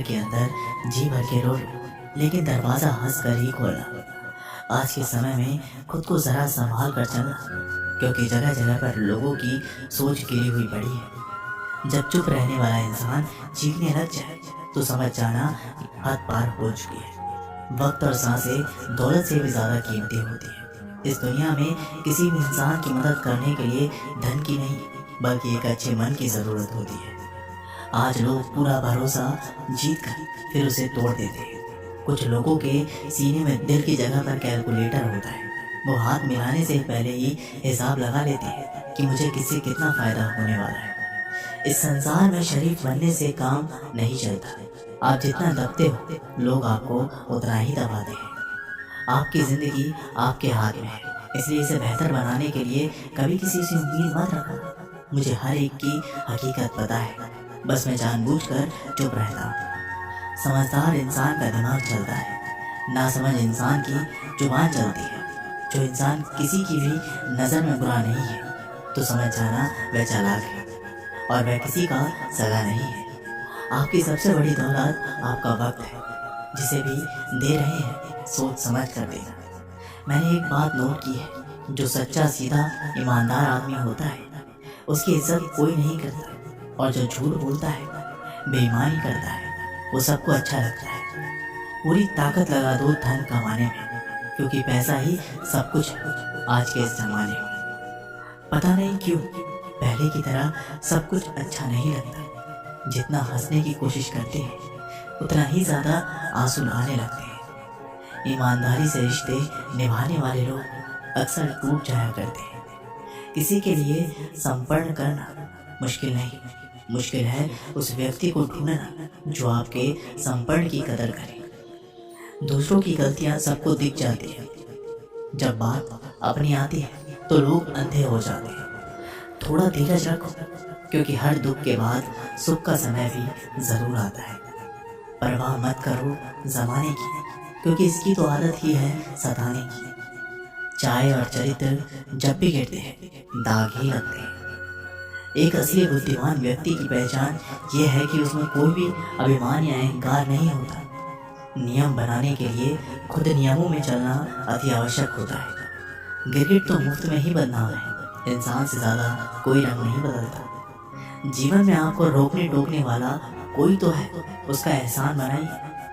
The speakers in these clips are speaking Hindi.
के अंदर जी भर के रो लो, लेकिन दरवाज़ा हंस कर ही खोलना। आज के समय में खुद को ज़रा संभाल कर चलना, क्योंकि जगह जगह पर लोगों की सोच गिरी हुई पड़ी है। जब चुप रहने वाला इंसान चीखने लग जाए तो समझ जाना कि हद पार हो चुकी है। वक्त और सांसें दौलत से भी ज़्यादा कीमती होती है। इस दुनिया में किसी भी इंसान की मदद करने के लिए धन की नहीं, बल्कि एक अच्छे मन की ज़रूरत होती है। आज लोग पूरा भरोसा जीत कर फिर उसे तोड़ देते हैं। कुछ लोगों के सीने में दिल की जगह पर कैलकुलेटर होता है। वो हाथ मिलाने से पहले ही हिसाब लगा लेते हैं कि मुझे किससे कितना फ़ायदा होने वाला है। इस संसार में शरीफ बनने से काम नहीं चलता। आप जितना दबते हो, लोग आपको उतना ही दबाते हैं। आपकी ज़िंदगी आपके हाथ में है, इसलिए इसे बेहतर बनाने के लिए कभी किसी से उम्मीद मत रखो। मुझे हर एक की हकीकत पता है, बस मैं जानबूझकर चुप रहता हूँ। समझदार इंसान का दिमाग चलता है, नासमझ इंसान की जुबान चलती है। जो इंसान किसी की भी नज़र में बुरा नहीं है, तो समझ जाना वह चालाक है, और वह किसी का सगा नहीं है। आपकी सबसे बड़ी दौलत आपका वक्त है। जिसे भी दे रहे हैं, सोच समझ कर देना। मैंने एक बात नोट की है, जो सच्चा सीधा ईमानदार आदमी होता है, उसकी इज्जत कोई नहीं करता, और जो झूठ बोलता है, बेईमानी करता है, वो सबको अच्छा लगता है। पूरी ताकत लगा दो धन कमाने में, क्योंकि पैसा ही सब कुछ है आज के इस जमाने में। पता नहीं क्यों पहले की तरह सब कुछ अच्छा नहीं लगता। जितना हंसने की कोशिश करते हैं, उतना ही ज़्यादा आंसू आने लगते हैं। ईमानदारी से रिश्ते निभाने वाले लोग अक्सर टूट जाया करते हैं। किसी के लिए संपर्क करना मुश्किल नहीं, मुश्किल है उस व्यक्ति को ढूंढना जो आपके संपर्क की कदर करे। दूसरों की गलतियां सबको दिख जाती है, जब बात अपनी आती है तो लोग अंधे हो जाते हैं। थोड़ा धीरज रखो, क्योंकि हर दुख के बाद सुख का समय भी ज़रूर आता है। परवाह मत करो ज़माने की, क्योंकि इसकी तो आदत ही है सताने की। चाय और चरित्र जब भी गिरते हैं, दाग ही लगते हैं। एक असली बुद्धिमान व्यक्ति की पहचान ये है कि उसमें कोई भी अभिमान या अहंकार नहीं होता। नियम बनाने के लिए खुद नियमों में चलना अति आवश्यक होता है। गिरगिट तो मुफ्त में ही बदनाम है, इंसान से ज़्यादा कोई रंग नहीं बदलता। जीवन में आपको रोकने टोकने वाला कोई तो है, उसका एहसान बनाइए,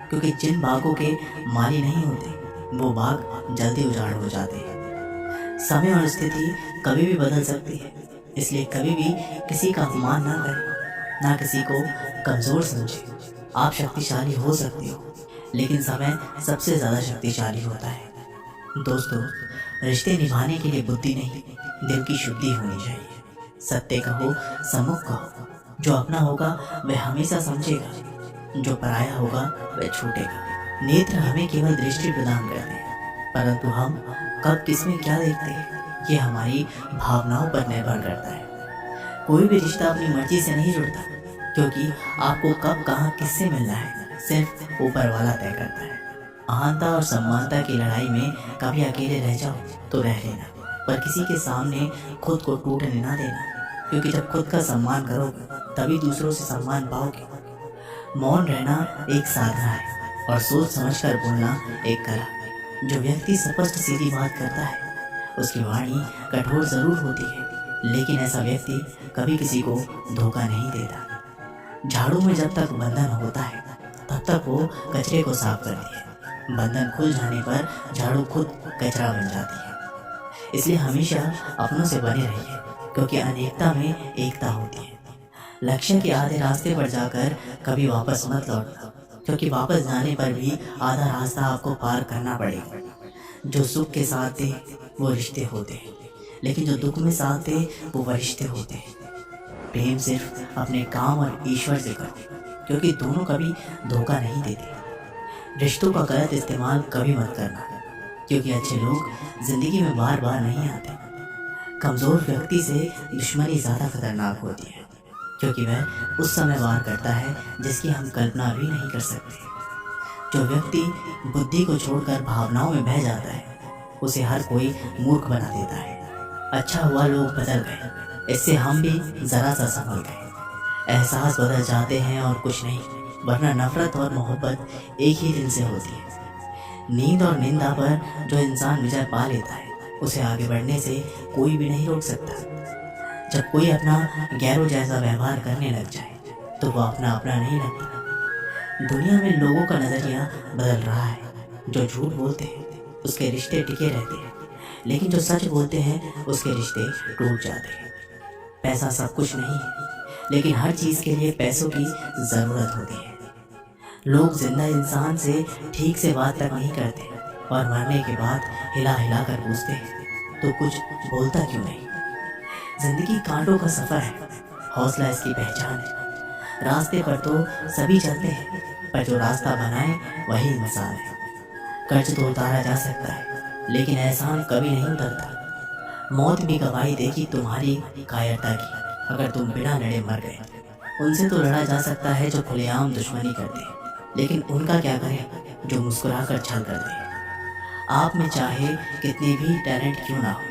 क्योंकि जिन बागों के माली नहीं होते, वो बाग जल्दी उजाड़ हो जाते हैं। समय और स्थिति कभी भी बदल सकती है, इसलिए कभी भी किसी का अपमान ना करें, ना किसी को कमज़ोर समझें। आप शक्तिशाली हो सकते हो, लेकिन समय सबसे ज़्यादा शक्तिशाली होता है। दोस्तों, रिश्ते निभाने के लिए बुद्धि नहीं, दिल की शुद्धि होनी चाहिए। सत्य कहो, सम्मुख कहो। जो अपना होगा वह हमेशा समझेगा, जो पराया होगा वह छूटेगा। नेत्र हमें केवल दृष्टि प्रदान करते हैं, परंतु हम कब किसमें क्या देखते हैं, ये हमारी भावनाओं पर निर्भर करता है। कोई भी रिश्ता अपनी मर्जी से नहीं जुड़ता, क्योंकि आपको कब कहाँ किससे मिलना है सिर्फ ऊपर वाला तय करता है। अहंता और सम्मानता की लड़ाई में कभी अकेले रह जाओ तो रह लेना, पर किसी के सामने खुद को टूटने ना देना, क्योंकि जब खुद का सम्मान करोगे तभी दूसरों से सम्मान पाओगे। मौन रहना एक साधना है, और सोच समझकर बोलना एक कला। जो व्यक्ति स्पष्ट सीधी बात करता है, उसकी वाणी कठोर जरूर होती है, लेकिन ऐसा व्यक्ति कभी किसी को धोखा नहीं देता। झाड़ू में जब तक बंधन होता है, तब तक वो कचरे को साफ करती है। बंधन खुल जाने पर झाड़ू खुद कचरा बन जाती है। इसलिए हमेशा अपनों से बने रहिए, क्योंकि अनेकता में एकता होती है। लक्ष्य के आधे रास्ते पर जाकर कभी वापस मत लौटना, क्योंकि वापस जाने पर भी आधा रास्ता आपको पार करना पड़ेगा। जो सुख के साथ दे वो रिश्ते होते हैं, लेकिन जो दुख में साथ दे वो रिश्ते होते हैं। प्रेम सिर्फ अपने काम और ईश्वर से करो, क्योंकि दोनों कभी धोखा नहीं देते। रिश्तों का गलत इस्तेमाल कभी मत करना, क्योंकि अच्छे लोग जिंदगी में बार बार नहीं आते। कमज़ोर व्यक्ति से दुश्मनी ज़्यादा खतरनाक होती है, क्योंकि वह उस समय वार करता है जिसकी हम कल्पना भी नहीं कर सकते। जो व्यक्ति बुद्धि को छोड़कर भावनाओं में बह जाता है, उसे हर कोई मूर्ख बना देता है। अच्छा हुआ लोग बदल गए, इससे हम भी ज़रा सा संभल गए। एहसास बदल जाते हैं और कुछ नहीं, वरना नफरत और मोहब्बत एक ही दिल से होती है। नींद और निंदा पर जो इंसान विजय पा लेता है उसे आगे बढ़ने से कोई भी नहीं रोक सकता। जब कोई अपना गैरों जैसा व्यवहार करने लग जाए तो वह अपना अपना नहीं लगता। दुनिया में लोगों का नज़रिया बदल रहा है। जो झूठ बोलते हैं उसके रिश्ते टिके रहते हैं, लेकिन जो सच बोलते हैं उसके रिश्ते टूट जाते हैं। पैसा सब कुछ नहीं है, लेकिन हर चीज़ के लिए पैसों की ज़रूरत होती है। लोग जिंदा इंसान से ठीक से बात तक नहीं करते और मरने के बाद हिला हिला कर पूछते हैं तो कुछ बोलता क्यों नहीं। जिंदगी कांटों का सफ़र है, हौसला इसकी पहचान है। रास्ते पर तो सभी चलते हैं, पर जो रास्ता बनाए वही इंसान है। कर्ज तो उतारा जा सकता है, लेकिन एहसान कभी नहीं उतरता। मौत भी गवाही देगी तुम्हारी कायरता की अगर तुम बिना लड़े मर गए। उनसे तो लड़ा जा सकता है जो खुलेआम दुश्मनी करते हैं, लेकिन उनका क्या करें जो मुस्कुरा कर छल करते हैं। आप में चाहे कितनी भी टैलेंट क्यों ना हो,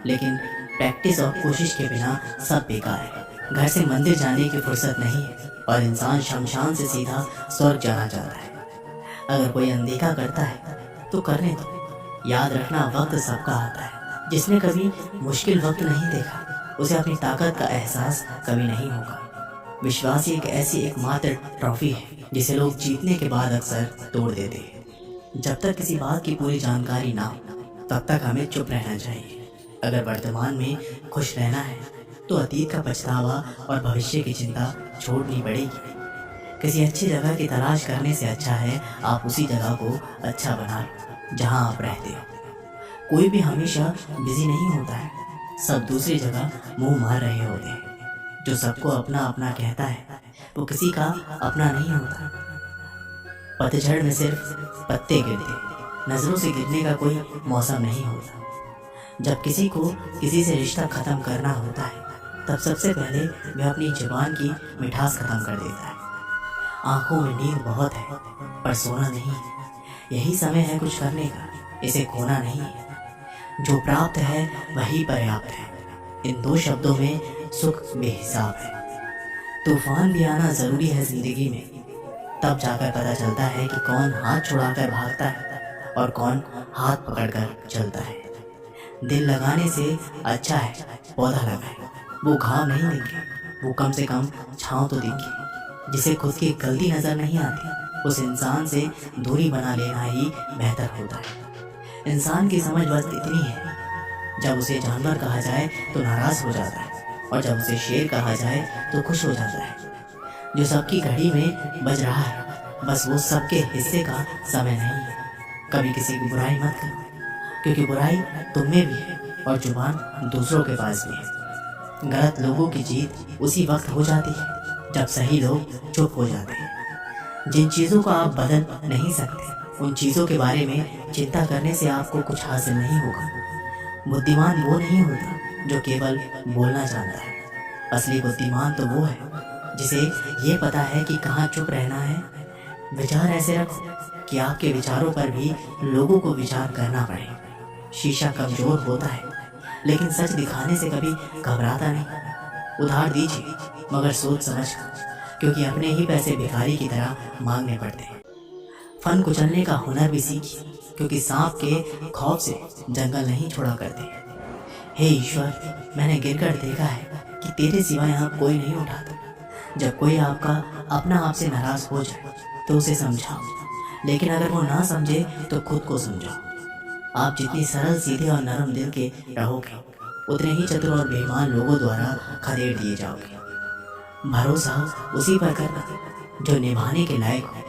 लेकिन प्रैक्टिस और कोशिश के बिना सब बेकार है। घर से मंदिर जाने की फुर्सत नहीं है और इंसान शमशान से सीधा स्वर्ग जाना चाहता है। अगर कोई अनदेखा करता है तो करने दो। याद रखना, वक्त सबका आता है। जिसने कभी मुश्किल वक्त नहीं देखा उसे अपनी ताकत का एहसास कभी नहीं होगा। विश्वास ही एक ऐसी एकमात्र ट्रॉफी है जिसे लोग जीतने के बाद अक्सर तोड़ देते हैं। जब तक किसी बात की पूरी जानकारी ना हो तब तक हमें चुप रहना चाहिए। अगर वर्तमान में खुश रहना है तो अतीत का पछतावा और भविष्य की चिंता छोड़नी पड़ेगी। किसी अच्छी जगह की तलाश करने से अच्छा है आप उसी जगह को अच्छा बना लो जहां आप रहते हो। कोई भी हमेशा बिजी नहीं होता है, सब दूसरी जगह मुंह मार रहे होते हैं। जो सबको अपना अपना कहता है वो किसी का अपना नहीं होता। पतझड़ में सिर्फ पत्ते गिरते, नजरों से गिरने का कोई मौसम नहीं होता। जब किसी को किसी से रिश्ता खत्म करना होता है तब सबसे पहले वह अपनी जुबान की मिठास खत्म कर देता है। आंखों में नींद बहुत है पर सोना नहीं है। यही समय है कुछ करने का, इसे खोना नहीं है। जो प्राप्त है वही पर्याप्त है। इन दो शब्दों में सुख बेहिसाब है। तूफान भी आना जरूरी है जिंदगी में, तब जाकर पता चलता है कि कौन हाथ छुड़ाकर भागता है और कौन हाथ पकड़कर चलता है। दिल लगाने से अच्छा है पौधा लगाए। वो घाव नहीं देंगे, वो कम से कम छांव तो देंगे। जिसे खुद की गलती नजर नहीं आती उस इंसान से दूरी बना लेना ही बेहतर होता है। इंसान की समझ बस इतनी है, जब उसे जानवर कहा जाए तो नाराज हो जाता है और जब उसे शेर कहा जाए तो खुश हो जाता है। जो सबकी घड़ी में बज रहा है बस वो सबके हिस्से का समय नहीं है। कभी किसी की बुराई मत करो, क्योंकि बुराई तुम में भी है और जुबान दूसरों के पास भी है। गलत लोगों की जीत उसी वक्त हो जाती है जब सही लोग चुप हो जाते हैं। जिन चीज़ों को आप बदल नहीं सकते उन चीज़ों के बारे में चिंता करने से आपको कुछ हासिल नहीं होगा। बुद्धिमान वो नहीं होता जो केवल बोलना जानता है। असली बुद्धिमान तो वो है जिसे ये पता है कि कहाँ चुप रहना है। विचार ऐसे रखो कि आपके विचारों पर भी लोगों को विचार करना पड़े। शीशा कमजोर होता है लेकिन सच दिखाने से कभी घबराता नहीं। उधार दीजिए मगर सोच समझ कर, क्योंकि अपने ही पैसे भिखारी की तरह मांगने पड़ते हैं। फन कुचलने का हुनर भी सीखिए, क्योंकि सांप के खौफ से जंगल नहीं छोड़ा करते। हे ईश्वर, मैंने गिरकर देखा है कि तेरे सिवा यहाँ कोई नहीं उठाता। जब कोई आपका अपना आपसे नाराज हो जाए तो उसे समझाओ, लेकिन अगर वो ना समझे तो खुद को समझाओ। आप जितनी सरल, सीधे और नरम दिल के रहोगे उतने ही चतुर और बेईमान लोगों द्वारा खदेड़ दिए जाओगे। भरोसा उसी पर करना जो निभाने के लायक हो।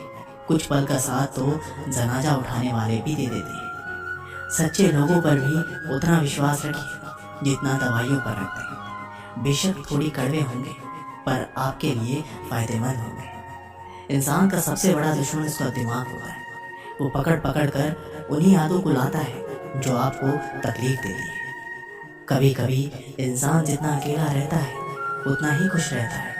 कुछ पल का साथ तो जनाजा उठाने वाले भी दे देते हैं। सच्चे लोगों पर भी उतना विश्वास रखिए जितना दवाइयों पर रखते हैं। बेशक थोड़ी कड़वे होंगे पर आपके लिए फायदेमंद होंगे। इंसान का सबसे बड़ा दुश्मन उसका दिमाग होता है। वो पकड़ पकड़ कर उन्हीं यादों को लाता है जो आपको तकलीफ देती है। कभी कभी इंसान जितना अकेला रहता है उतना ही खुश रहता है।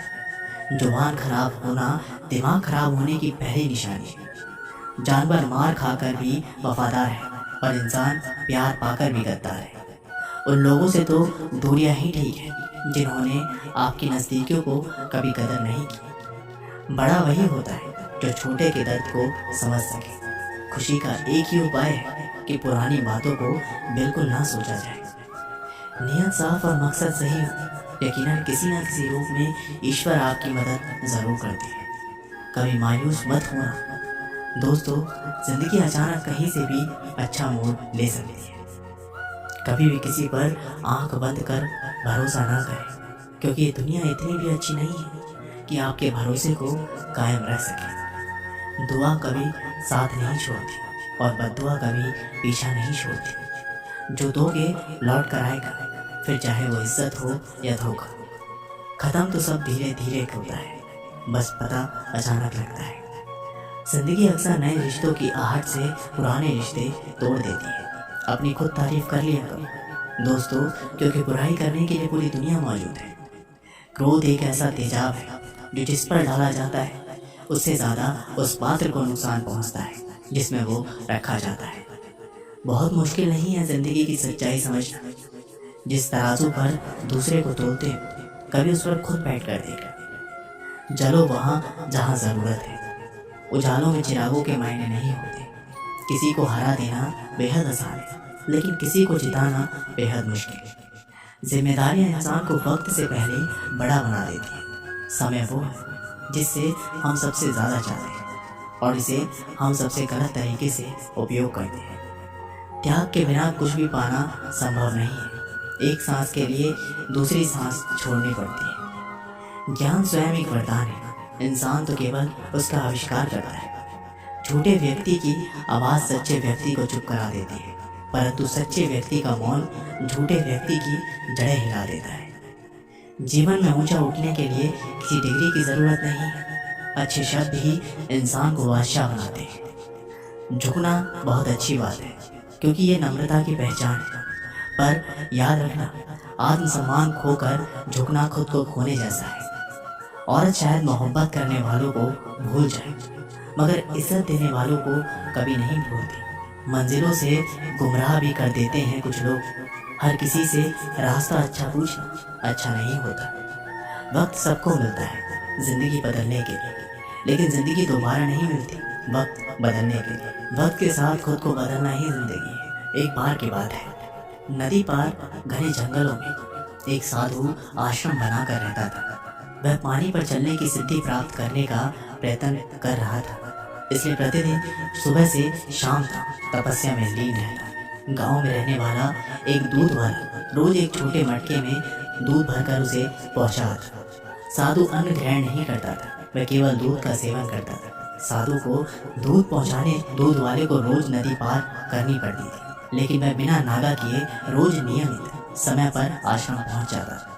जुबान खराब होना दिमाग खराब होने की पहली निशानी है। जानवर मार खाकर भी वफादार है और इंसान प्यार पाकर भी गद्दार है। उन लोगों से तो दूरियां ही ठीक है जिन्होंने आपकी नज़दीकियों को कभी कदर नहीं की। बड़ा वही होता है जो छोटे के दर्द को समझ सके। खुशी का एक ही उपाय है कि पुरानी बातों को बिल्कुल ना सोचा जाए। नियत साफ और मकसद सही हो, यकीनन किसी न किसी रूप में ईश्वर आपकी मदद जरूर करती है। कभी मायूस मत होना दोस्तों, जिंदगी अचानक कहीं से भी अच्छा मोड़ ले सकती है। कभी भी किसी पर आंख बंद कर भरोसा ना करें, क्योंकि ये दुनिया इतनी भी अच्छी नहीं है कि आपके भरोसे को कायम रख सके। दुआ कभी साथ नहीं छोड़ती और बद्दुआ कभी पीछा नहीं छोड़ती। जो दोगे लौट कर आएगा, फिर चाहे वो इज्जत हो या धोखा। खत्म तो सब धीरे धीरे होता है, बस पता अचानक लगता है। जिंदगी अक्सर नए रिश्तों की आहट से पुराने रिश्ते तोड़ देती है। अपनी खुद तारीफ कर लिया करो दोस्तों, क्योंकि बुराई करने के लिए पूरी दुनिया मौजूद है। क्रोध एक ऐसा तेजाब है जो जिस पर डाला जाता है उससे ज़्यादा उस पात्र को नुकसान पहुंचता है जिसमें वो रखा जाता है। बहुत मुश्किल नहीं है जिंदगी की सच्चाई समझना। जिस तराजू पर दूसरे को तोलते हो, कभी उस पर खुद बैठ कर देखो। जलो वहाँ जहाँ ज़रूरत है। उजालों में चिरागों के मायने नहीं होते। किसी को हरा देना बेहद आसान है, लेकिन किसी को जिताना बेहद मुश्किल। जिम्मेदारियां इंसान को वक्त से पहले बड़ा बना देती हैं। समय वो है जिससे हम सबसे ज़्यादा चाहते हैं और इसे हम सबसे गलत तरीके से उपयोग करते हैं। त्याग के बिना कुछ भी पाना संभव नहीं है। एक सांस के लिए दूसरी सांस छोड़नी पड़ती है। ज्ञान स्वयं एक वरदान है, इंसान तो केवल उसका आविष्कार करता है। झूठे व्यक्ति की आवाज़ सच्चे व्यक्ति को चुप करा देती है, परंतु सच्चे व्यक्ति का मौन झूठे व्यक्ति की जड़ें हिला देता है। जीवन में ऊंचा उठने के लिए किसी डिग्री की ज़रूरत नहीं है। अच्छे शब्द ही इंसान को बादशाह बनाते हैं। झुकना बहुत अच्छी बात है, क्योंकि ये नम्रता की पहचान है। पर याद रखना, आत्मसम्मान खोकर झुकना खुद को खोने जैसा है। औरत शायद मोहब्बत करने वालों को भूल जाए, मगर इज्जत देने वालों को कभी नहीं भूलती। मंजिलों से गुमराह भी कर देते हैं कुछ लोग। हर किसी से रास्ता अच्छा पूछना अच्छा नहीं होता। वक्त सबको मिलता है जिंदगी बदलने के लिए, लेकिन जिंदगी दोबारा नहीं मिलती वक्त बदलने के लिए। वक्त के साथ खुद को बदलना ही जिंदगी है। एक बार की बात है, नदी पार घने जंगलों में एक साधु आश्रम बनाकर रहता था। वह पानी पर चलने की सिद्धि प्राप्त करने का प्रयत्न कर रहा था, इसलिए प्रतिदिन सुबह से शाम तक तपस्या में लीन रहता। गांव में रहने वाला एक दूध वाला रोज एक छोटे मटके में दूध भरकर उसे पहुंचाता। साधु अन्न ग्रहण नहीं करता था, वह केवल दूध का सेवन करता था। साधु को दूध पहुंचाने दूध वाले को रोज नदी पार करनी पड़ती थी, लेकिन वह बिना नागा किए रोज नियमित समय पर आश्रम पहुंच जाता था।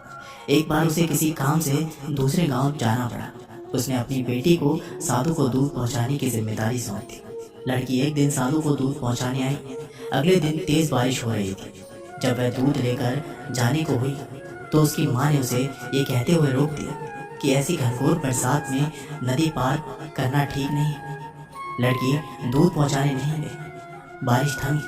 एक बार उसे किसी काम से दूसरे गांव जाना पड़ा। उसने अपनी बेटी को साधु को दूध पहुंचाने की जिम्मेदारी सौंप दी। लड़की एक दिन साधु को दूध पहुंचाने आई। अगले दिन तेज बारिश हो रही थी। जब वह दूध लेकर जाने को हुई तो उसकी माँ ने उसे ये कहते हुए रोक दिया कि ऐसी घनघोर बरसात में नदी पार करना ठीक नहीं। लड़की दूध पहुंचाने नहीं गई। बारिश थमी,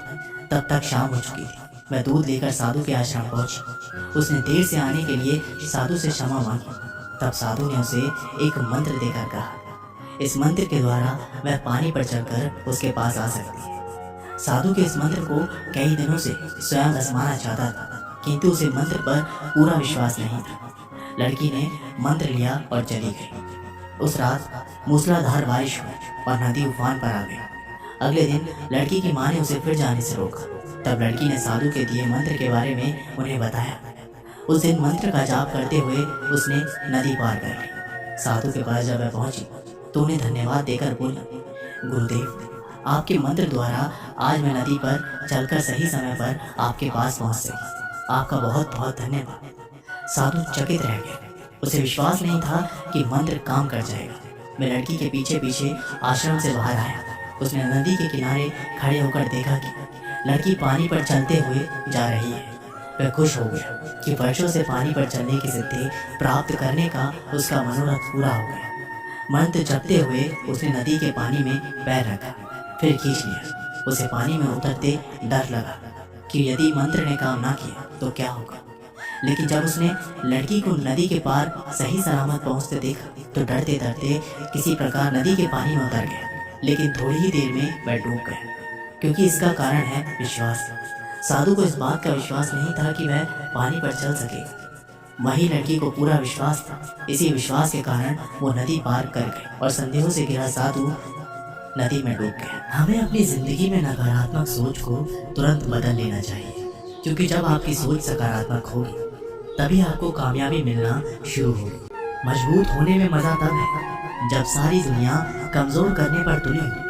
तब तक शाम हो चुकी थी। वह दूध लेकर साधु के आश्रम पहुंची। उसने देर से आने के लिए साधु से क्षमा मांगी। तब साधु ने उसे एक मंत्र देकर कहा, इस मंत्र के द्वारा वह पानी पर चलकर उसके पास आ सकती है। साधु के इस मंत्र को कई दिनों से स्वयं आजमाना चाहता था, किंतु उसे मंत्र पर पूरा विश्वास नहीं था। लड़की ने मंत्र लिया और चली गई। उस रात मूसलाधार बारिश हुई और नदी उफान पर आ गई। अगले दिन लड़की की माँ ने उसे फिर जाने से रोका। तब लड़की ने साधु के दिए मंत्र के बारे में उन्हें बताया। उस दिन मंत्र का जाप करते हुए उसने नदी पार कर ली। साधु के पास जब वह पहुंची तो उन्हें धन्यवाद देकर बोली, गुरुदेव, आपके मंत्र द्वारा आज मैं नदी पर चलकर सही समय पर आपके पास पहुंच सकी। आपका बहुत बहुत धन्यवाद। साधु चकित रह गया। उसे विश्वास नहीं था कि मंत्र काम कर जाएगा। मैं लड़की के पीछे पीछे आश्रम से बाहर आया। उसने नदी के किनारे खड़े होकर देखा कि लड़की पानी पर चलते हुए जा रही है। वह खुश हो गया कि वर्षों से पानी पर चलने की सिद्धि प्राप्त करने का उसका मनोरथ पूरा हो गया। मंत्र जपते हुए उसने नदी के पानी में पैर रखा, फिर खींच लिया। उसे पानी में उतरते डर लगा कि यदि मंत्र ने काम ना किया तो क्या होगा। लेकिन जब उसने लड़की को नदी के पार सही सलामत पहुंचते देखा तो डरते डरते किसी प्रकार नदी के पानी में उतर गया। लेकिन थोड़ी ही देर में वह डूब गया, क्योंकि इसका कारण है विश्वास। साधु को इस बात का विश्वास नहीं था कि वह पानी पर चल सकेगा। वही लड़की को पूरा विश्वास था। इसी विश्वास के कारण वो नदी पार कर गए और संदेहों से घिरा साधु नदी में डूब गया। हमें अपनी जिंदगी में नकारात्मक सोच को तुरंत बदल लेना चाहिए, क्योंकि जब आपकी सोच सकारात्मक होगी तभी आपको कामयाबी मिलना शुरू होगी। मजबूत होने में मजा तब है जब सारी दुनिया कमजोर करने पर तुली हो।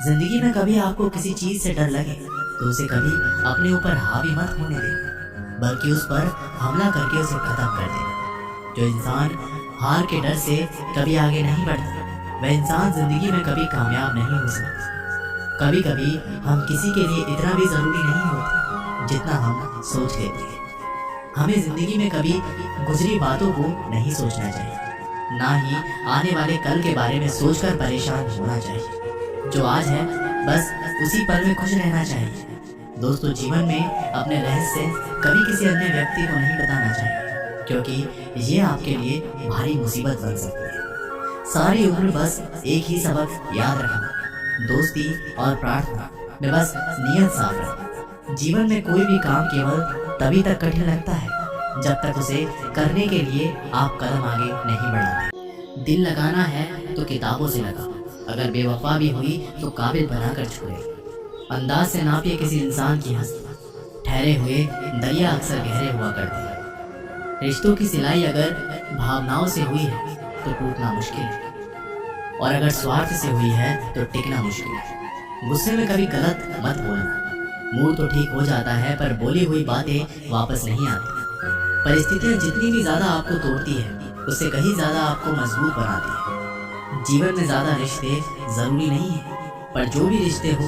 जिंदगी में कभी आपको किसी चीज से डर लगे तो उसे कभी अपने ऊपर हावी मत होने दें, बल्कि उस पर हमला करके उसे खत्म कर देना। जो इंसान हार के डर से कभी आगे नहीं बढ़ता वह इंसान जिंदगी में कभी कामयाब नहीं हो सकता। कभी कभी हम किसी के लिए इतना भी जरूरी नहीं होते जितना हम सोच लेते हैं। हमें जिंदगी में कभी गुजरी बातों को नहीं सोचना चाहिए, ना ही आने वाले कल के बारे में सोचकर परेशान होना चाहिए। जो आज है बस उसी पल में खुश रहना चाहिए। दोस्तों, जीवन में अपने रहस्य कभी किसी अन्य व्यक्ति को नहीं बताना चाहिए, क्योंकि ये आपके लिए भारी मुसीबत बन सकती है। सारी उम्र बस एक ही सबक याद रखना, दोस्ती और प्रार्थना में बस नियत साफ रखना। जीवन में कोई भी काम केवल तभी तक कठिन लगता है जब तक उसे करने के लिए आप कदम आगे नहीं बढ़ाते। दिल लगाना है तो किताबों से लगा, अगर बेवफा भी हुई तो काबिल बनाकर छोड़े। अंदाज से नापिए किसी इंसान की हंसी, ठहरे हुए दरिया अक्सर गहरे हुआ करते हैं। रिश्तों की सिलाई अगर भावनाओं से हुई है तो टूटना मुश्किल है, और अगर स्वार्थ से हुई है तो टिकना मुश्किल है। गुस्से में कभी गलत मत बोलना। मूड तो ठीक हो जाता है पर बोली हुई बातें वापस नहीं आती। परिस्थितियां जितनी भी ज्यादा आपको तोड़ती है उससे कहीं ज्यादा आपको मजबूत बनाती है। जीवन में ज्यादा रिश्ते जरूरी नहीं है, पर जो भी रिश्ते हो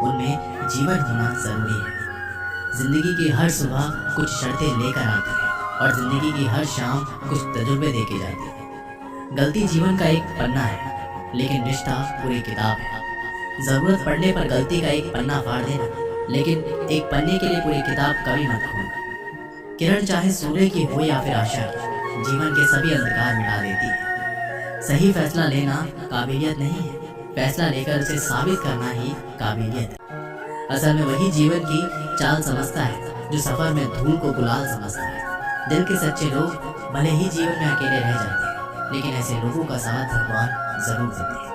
उनमें जीवन होना जरूरी है। जिंदगी की हर सुबह कुछ शर्तें लेकर आती है और जिंदगी की हर शाम कुछ तजुर्बे देके जाती है। गलती जीवन का एक पन्ना है, लेकिन रिश्ता पूरी किताब है। जरूरत पड़ने पर गलती का एक पन्ना फाड़ देना, लेकिन एक पन्ने के लिए पूरी किताब कभी मत खोलना। किरण चाहे सूर्य की हो या फिर आशा की, जीवन के सभी अंधकार मिटा देती है। सही फैसला लेना काबिलियत नहीं है, फैसला लेकर उसे साबित करना ही काबिलियत है। असल में वही जीवन की चाल समझता है जो सफर में धूल को गुलाल समझता है। दिल के सच्चे लोग भले ही जीवन में अकेले रह जाते हैं, लेकिन ऐसे लोगों का साथ भगवान जरूर देते हैं।